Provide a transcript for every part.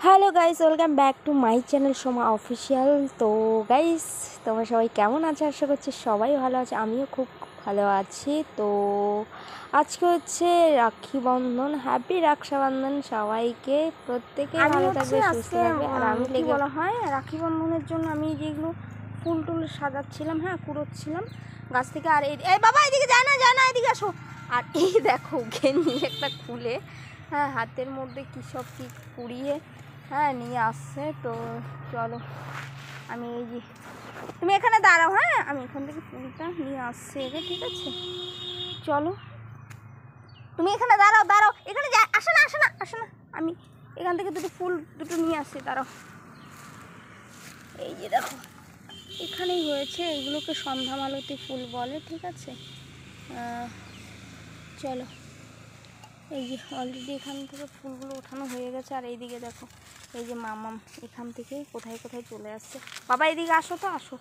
Hello guys, welcome back to my channel Soma official. তো guys, তোমরা সবাই কেমন আছো? আশা করছি সবাই ভালো আছে, আমিও খুব ভালো আছি। তো আজকে হচ্ছে রাখি বন্ধন। হ্যাপি রক্ষাবন্ধন সবাইকে, প্রত্যেকে ভালো থাকবে, সুস্থ থাকবে। আর আমি কি বলা হয়, রাখি বন্ধনের জন্য আমি যেগুলো ফুল টুল সাজাচ্ছিলাম, কুড়োচ্ছিলাম গাছ থেকে। আর এই বাবা এদিকে যায় না এদিকে আসো। আর এই দেখো গেঞ্জি একটা খুলে হাতের মধ্যে কী সব কী কুড়িয়ে নিয়ে আসছে। তো চলো, আমি এই যে তুমি এখানে দাঁড়াও, আমি এখান থেকে ফুলটা নিয়ে আসছি এগে, ঠিক আছে? চলো তুমি এখানে দাঁড়াও, এখানে আসো না, আমি এখান থেকে ফুল দুটো নিয়ে আসছি, দাঁড়াও। এই যে দেখো, এখানেই হয়েছে, এইগুলোকে সন্ধ্যা মালতী ফুল বলে, ঠিক আছে? চলো, এই যে অলরেডি এখান থেকে ফুলগুলো ওঠানো হয়ে গেছে। আর এইদিকে দেখো, এই যে মামাম এখান থেকে কোথায় কোথায় চলে আসছে। বাবা এদিকে আসো, তো আসো।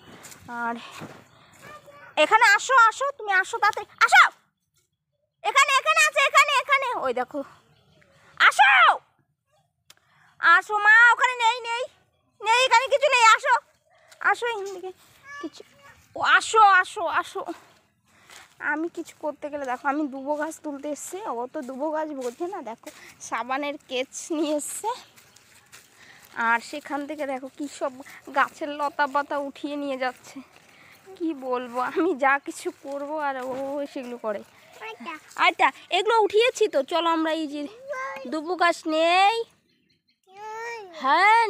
আর এখানে আসো, তুমি আসো, তাতে আসো। এখানে আছে, এখানে ওই দেখো, আসো মা। ওখানে নেই এখানে কিছু নেই, আসো এখান থেকে কিছু। ও আসো। আমি কিছু করতে গেলে দেখো, আমি দুবো গাছ তুলতে এসছি, ও তো দুবো গাছ বোঝে না। দেখো সাবানের কেচ নিয়ে এসছে, আর সেখান থেকে দেখো কী সব গাছের লতা পাতা উঠিয়ে নিয়ে যাচ্ছে। কি বলবো, আমি যা কিছু করব আর ও সেগুলো করে। আচ্ছা, এগুলো উঠিয়েছি তো, চলো আমরা এই যে দুবো গাছ নেই,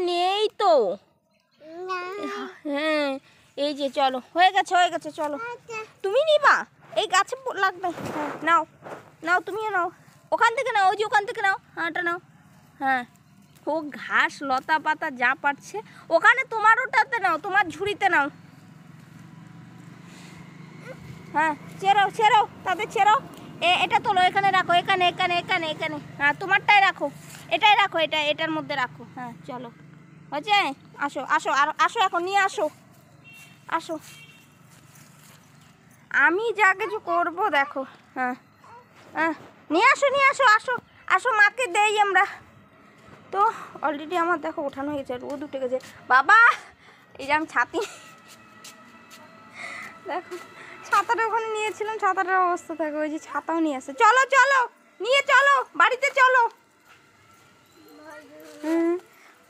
নেই তো, এই যে চলো, হয়ে গেছে, চলো। তুমি নিবা, এই গাছে লাগবে, নাও তুমিও নাও, ওখান থেকে নাও, ওই যে ওখান থেকে নাও, এটা নাও। ও ঘাস লতা পাতা যা পারছে ওখানে, তোমার ওটাতে নাও, তোমার ঝুড়িতে নাও। ছেড়াও তাদের ছেড়াও। এটা তোলো, এখানে রাখো, এখানে তোমারটাই রাখো, এটাই রাখো, এটার মধ্যে রাখো। চলো, হচ্ছে, আসো আর আসো, এখন নিয়ে আসো। আমি যা কিছু করবো দেখো। নিয়ে আসো, মাকে দেই আমরা। তো অলরেডি আমার দেখো ওঠানো হয়েছে, রোদ উঠে গেছে। বাবা এই যে আমি ছাতি দেখো, ছাতাটা ওখানে নিয়েছিলাম, ছাতাটার অবস্থা দেখো, ওই যে ছাতাও নিয়ে আসছে। চলো নিয়ে চলো, বাড়িতে চলো।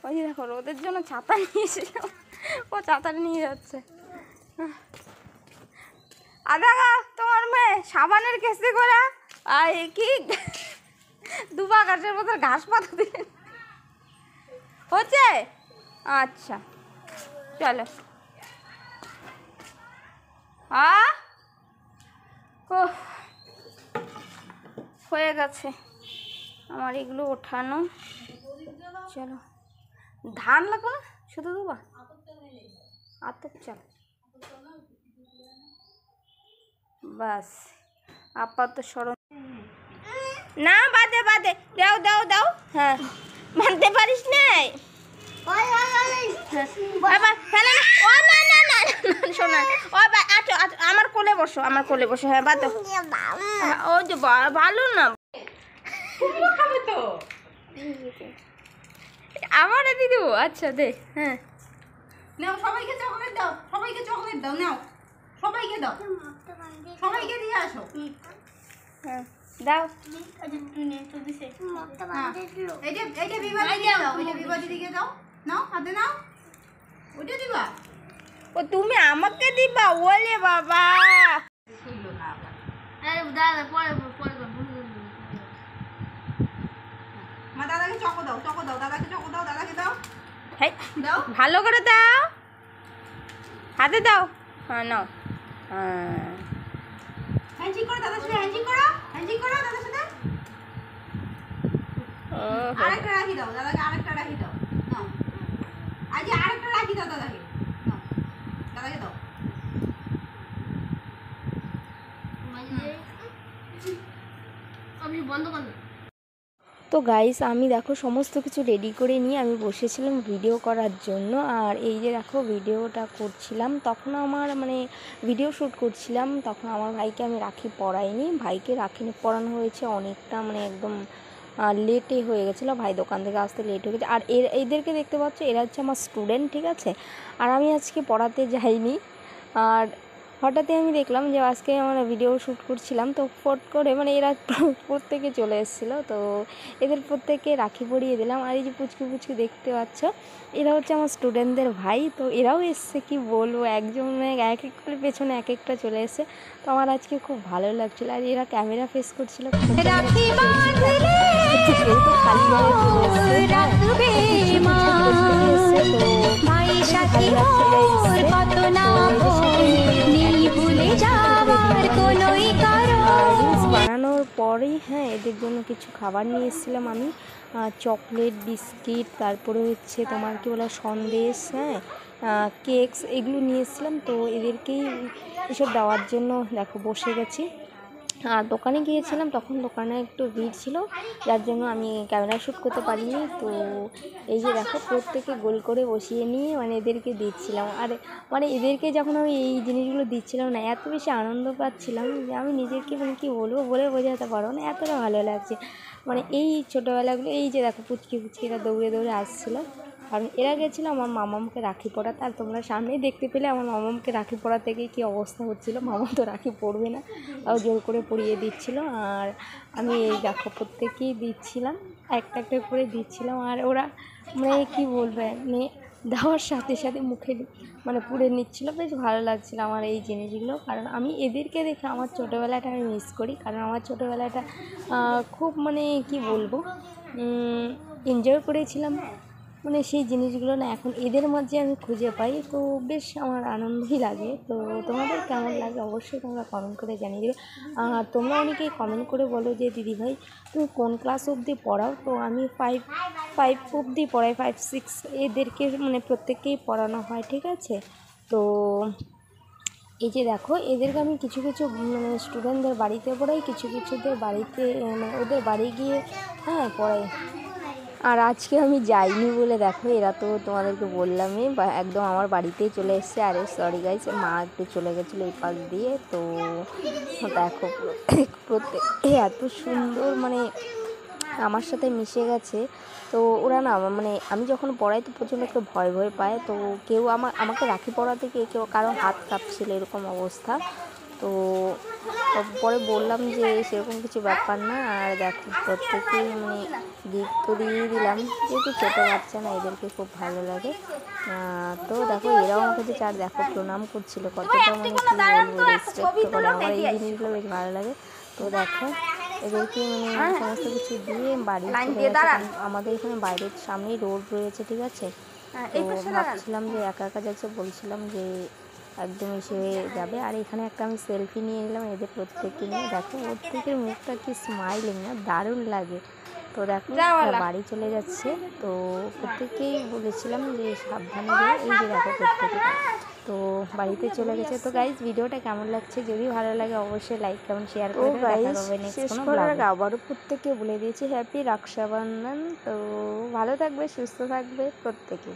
ওই যে দেখো, রোদের জন্য ছাতা নিয়েছিলাম, ও ছাতাটা নিয়ে যাচ্ছে। তোমার মেয়ে সাবানের কেসে করে আর কি দুবা গাছের মতো ঘাস পাতা দিলেন, হচ্ছে? আচ্ছা চলো। হয়ে গেছে আমার এগুলো ওঠানো। চলো, ধান লাগবে না, শুধু দুবা আতপ চাল, বাস আপাতত স্মরণ না। বাদে দাও। মানতে পারিস নাই, শোনা, আমার কোলে বসো, বাদ। ও যে ভালো না, আমার দিদি। আচ্ছা দে, নাও, সবাইকে চকলেট দাও, নাও, সবাইকে দিয়ে আসো। দাও, এইটা বিবাদি দিকে দাও, নাও, হাতে নাও, ওইটা দিবা। ও তুমি আমাকে দিবা? ওলে বাবা, মা দাদাকে চকো দাও, দাদাকে দাও। ভালো করে দাও, হাতে দাও। নাও, হ্যান্ডশেক করো দাদার সাথে, দাদার সাথে। আরেকটা রাখি দাও দাদাকে, নাও। আরেকটা রাখি দাও দাদাকে, নাও, দাদাকে দাও। বন্ধ করো। তো গাইস, আমি দেখো সমস্ত কিছু রেডি করে নিয়ে আমি বসেছিলাম ভিডিও করার জন্য। আর এই যে দেখো ভিডিওটা করছিলাম, তখন আমার ভিডিও শ্যুট করছিলাম, তখন আমার ভাইকে আমি রাখি পরাইনি, ভাইকে রাখি পরানো হয়েছে অনেকটা, একদম লেটে হয়ে গেছিলো, ভাই দোকান থেকে আসতে লেট হয়ে গেছে। আর এদেরকে দেখতে পাচ্ছ, এরা হচ্ছে আমার স্টুডেন্ট, ঠিক আছে। আর আমি আজকে পড়াতে যাইনি, আর হঠাৎই আমি দেখলাম যে আজকে আমরা ভিডিও শ্যুট করছিলাম, তো ফট করে মানে এরা প্রত্যেকে চলে এসেছিলো, তো এদের প্রত্যেকে রাখি পরিয়ে দিলাম। আর এই যে পুচকু পুচকু দেখতে পাচ্ছ, এরা হচ্ছে আমার স্টুডেন্টদের ভাই, তো এরাও এসছে, কি বলবো, একজন এক এক করে পেছনে এক একটা চলে এসছে। তো আমার আজকে খুব ভালো লাগছিলো। আর এরা ক্যামেরা ফেস করছিলো, কেউ তো খালি গায়ে চলে এসছে, রিলস বানানোর পরেই হ্যাঁ এদের জন্য কিছু খাবার নিয়ে এসেছিলাম আমি, চকলেট, বিস্কিট, তারপরে হচ্ছে তোমার কী বলে সন্দেশ, হ্যাঁ কেকস, এগুলো নিয়ে এসেছিলাম। তো এদেরকেই এসব দেওয়ার জন্য দেখো বসে গেছি। আর দোকানে গিয়েছিলাম, তখন দোকানে একটু ভিড় ছিল, যার জন্য আমি ক্যামেরা শ্যুট করতে পারিনি। তো এই যে দেখো প্রত্যেকে গোল করে বসিয়ে নিয়ে মানে এদেরকে দিচ্ছিলাম। আর মানে এদেরকে যখন আমি এই জিনিসগুলো দিচ্ছিলাম না, এত বেশি আনন্দ পাচ্ছিলাম যে আমি নিজেকে মানে কী বলবো, বলে বোঝাতে পারবো না, এতটা ভালো লাগছে। মানে এই ছোটোবেলাগুলো, এই যে দেখো পুচকিরা দৌড়ে দৌড়ে আসছিলো, কারণ এরা গেছিলো আমার মামামকে রাখি পরাতে। আর তোমরা সামনেই দেখতে পেলে আমার মামামকে রাখি পরা থেকে কী অবস্থা হচ্ছিলো। মামা তো রাখি পরবে না, তাও জোর করে পরিয়ে দিচ্ছিলো। আর আমি এই দেখো প্রত্যেকেই দিচ্ছিলাম, একটা একটা করে দিচ্ছিলাম। আর ওরা মানে কী বলবে, মানে দেওয়ার সাথে সাথে মুখে মানে পুড়ে নিচ্ছিলো, বেশ ভালো লাগছিলো আমার এই জিনিসগুলো। কারণ আমি এদেরকে দেখে আমার ছোটোবেলাটা আমি মিস করি, কারণ আমার ছোটোবেলাটা খুব মানে কী বলবো, এনজয় করেছিলাম। মানে সেই জিনিসগুলো না এখন এদের মাঝে আমি খুঁজে পাই, তো বেশ আমার আনন্দই লাগে। তো তোমাদের কেমন লাগে অবশ্যই তোমরা কমেন্ট করে জানিয়ে দেবে। আর তোমরা অনেকেই কমেন্ট করে বলো যে দিদিভাই তুমি কোন ক্লাস অবধি পড়াও। তো আমি ফাইভ অবধি পড়াই, 5, 6 এদেরকে মানে প্রত্যেককেই পড়ানো হয়, ঠিক আছে। তো এই যে দেখো এদেরকে আমি কিছু কিছু মানে স্টুডেন্টদের বাড়িতে পড়াই, কিছু কিছুদের বাড়িতে মানে ওদের বাড়ি গিয়ে হ্যাঁ পড়াই। আর আজকে আমি যাইনি বলে দেখো এরা তো তোমাদেরকে বললামই, বা একদম আমার বাড়িতেই চলে এসছে। আরে সরি গাইস, মা একটু চলে গেছিলো এই পাশ দিয়ে। তো দেখো প্রত্যেক এত সুন্দর মানে আমার সাথে মিশে গেছে। তো ওরা না মানে আমি যখন পড়াই তো প্রচণ্ড একটু ভয় ভয় পায়। তো কেউ আমাকে রাখি পড়াতে গিয়ে কেউ কারো হাত কাঁপছিল, এরকম অবস্থা। তো পরে বললাম যে সেরকম কিছু ব্যাপার না। আর দেখো প্রত্যেকেই মানে গিফট তো দিয়ে দিলাম, যেহেতু ছোটো বাচ্চা না, এদেরকে খুব ভালো লাগে। তো দেখো এরাও আমাকে যে চার দেখো প্রণাম করছিল, কতটা মানে কী বলবো রেসপেক্ট করে, আমার এই জিনিসগুলো বেশ ভালো লাগে। তো দেখো এদেরকে মানে সমস্ত কিছু দিয়ে বাড়ি চলে গেছে। আমাদের এখানে বাইরের সামনেই রোড রয়েছে, ঠিক আছে। তো ভাবছিলাম যে একা একা যাচ্ছে, বলছিলাম যে একদম এসে যাবে। আর এখানে একটা আমি সেলফি নিয়ে নিলাম এদের প্রত্যেককে নিয়ে। দেখো প্রত্যেকের মুখটা কি স্মাইলিং না, দারুণ লাগে। তো দেখো বাড়ি চলে যাচ্ছে। তো প্রত্যেকেই বলেছিলাম যে সাবধানে গিয়ে, এই যে দেখো প্রত্যেকে তো বাড়িতে চলে গেছে। তো গাইজ ভিডিওটা কেমন লাগছে, যদি ভালো লাগে অবশ্যই লাইক কমেন্ট শেয়ার করে দেখা হবে নেক্সট কোনো ব্লগে। আবারও প্রত্যেককে বলে দিয়েছি হ্যাপি রক্ষাবন্ধন। তো ভালো থাকবে, সুস্থ থাকবে প্রত্যেকে।